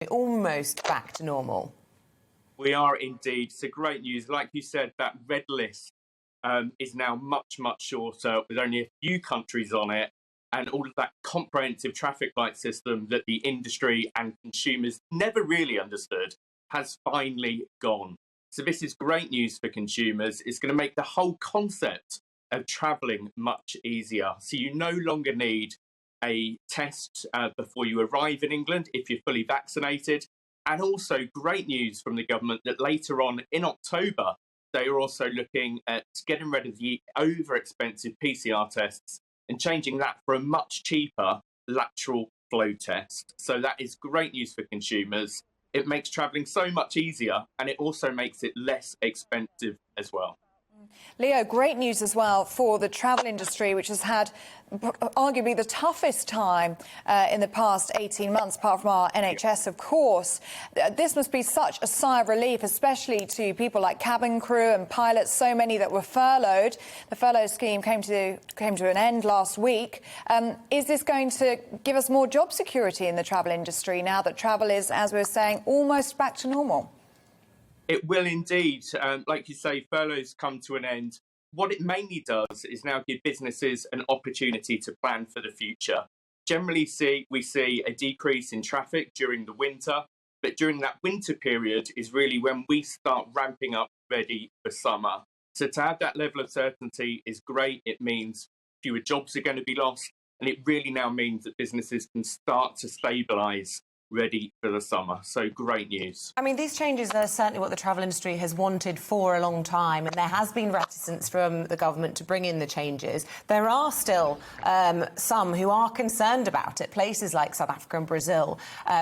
almost back to normal. We are indeed. So great news. Like you said, that red list is now much, much shorter with only a few countries on it. And all of that comprehensive traffic light system that the industry and consumers never really understood has finally gone. So this is great news for consumers. It's going to make the whole concept of travelling much easier. So you no longer need a test before you arrive in England if you're fully vaccinated. And also great news from the government that later on in October, they are also looking at getting rid of the over-expensive PCR tests and changing that for a much cheaper lateral flow test. So that is great news for consumers. It makes travelling so much easier, and it also makes it less expensive as well. Leo, great news as well for the travel industry, which has had arguably the toughest time in the past 18 months, apart from our NHS, of course. This must be such a sigh of relief, especially to people like cabin crew and pilots, so many that were furloughed. The furlough scheme came to an end last week. Is this going to give us more job security in the travel industry now that travel is, as we were saying, almost back to normal? It will indeed. Like you say, furloughs come to an end. What it mainly does is now give businesses an opportunity to plan for the future. Generally, we see a decrease in traffic during the winter, but during that winter period is really when we start ramping up ready for summer. So to have that level of certainty is great. It means fewer jobs are going to be lost, and it really now means that businesses can start to stabilise ready for the summer. So great news. I mean, these changes are certainly what the travel industry has wanted for a long time, and there has been reticence from the government to bring in the changes. There are still some who are concerned about it, places like South Africa and Brazil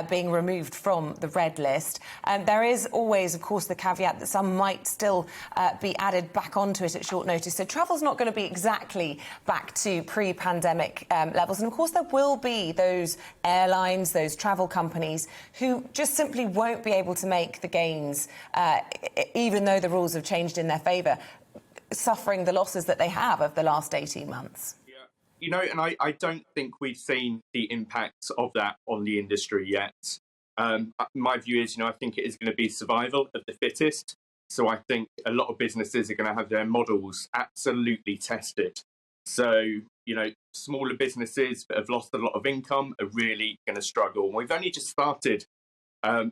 being removed from the red list. There is always, of course, the caveat that some might still be added back onto it at short notice. So travel's not going to be exactly back to pre-pandemic levels. And, of course, there will be those airlines, those travel companies who just simply won't be able to make the gains, even though the rules have changed in their favour, suffering the losses that they have of the last 18 months. Yeah. You know, and I don't think we've seen the impact of that on the industry yet. My view is, I think it is going to be survival of the fittest. So I think a lot of businesses are going to have their models absolutely tested. So, smaller businesses that have lost a lot of income are really going to struggle. We've only just started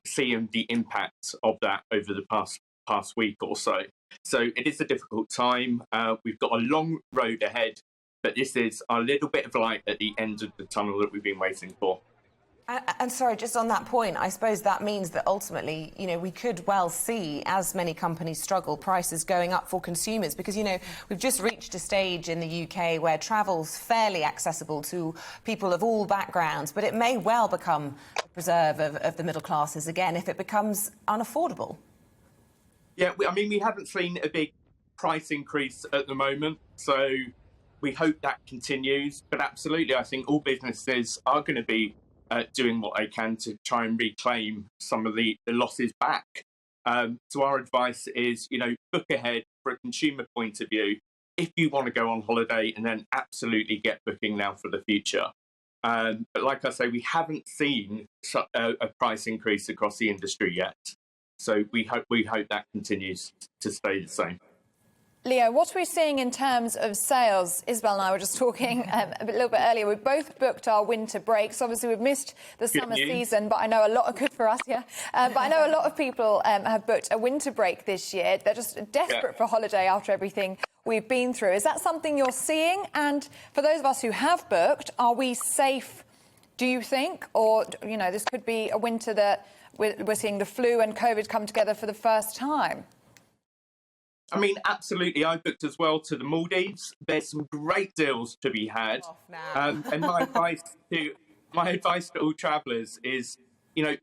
seeing the impact of that over the past week or so. So it is a difficult time. We've got a long road ahead, but this is a little bit of light at the end of the tunnel that we've been waiting for. And sorry, just on that point, I suppose that means that ultimately, we could well see, as many companies struggle, prices going up for consumers because, we've just reached a stage in the UK where travel's fairly accessible to people of all backgrounds, but it may well become a preserve of the middle classes again if it becomes unaffordable. Yeah, we haven't seen a big price increase at the moment, so we hope that continues. But absolutely, I think all businesses are going to be doing what they can to try and reclaim some of the losses back. So our advice is, book ahead for a consumer point of view if you want to go on holiday, and then absolutely get booking now for the future. But like I say, we haven't seen a price increase across the industry yet. So we hope that continues to stay the same. Leo, what are we seeing in terms of sales? Isabel and I were just talking a little bit earlier. We both booked our winter breaks. Obviously, we've missed the summer season, but I know a lot of good for us, yeah. But I know a lot of people have booked a winter break this year. They're just desperate for holiday after everything we've been through. Is that something you're seeing? And for those of us who have booked, are we safe, do you think? Or, this could be a winter that we're seeing the flu and COVID come together for the first time. Absolutely. I booked as well to the Maldives. There's some great deals to be had. And my advice to all travellers is,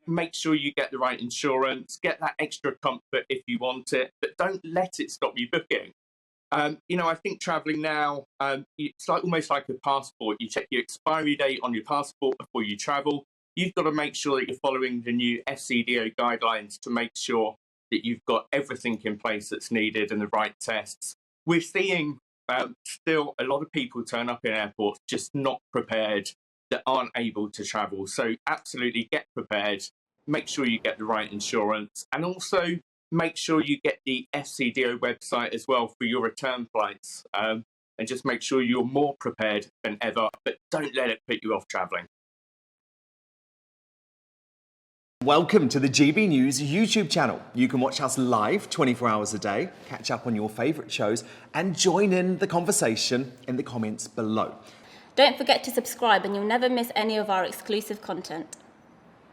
make sure you get the right insurance, get that extra comfort if you want it, but don't let it stop you booking. I think travelling now, it's almost like a passport. You check your expiry date on your passport before you travel. You've got to make sure that you're following the new FCDO guidelines to make sure that you've got everything in place that's needed and the right tests. We're seeing still a lot of people turn up in airports just not prepared, that aren't able to travel. So absolutely get prepared. make sure you get the right insurance, and also make sure you get the FCDO website as well for your return flights. And just make sure you're more prepared than ever, but don't let it put you off travelling. Welcome to the GB News YouTube channel. You can watch us live 24 hours a day, catch up on your favourite shows, and join in the conversation in the comments below. Don't forget to subscribe and you'll never miss any of our exclusive content.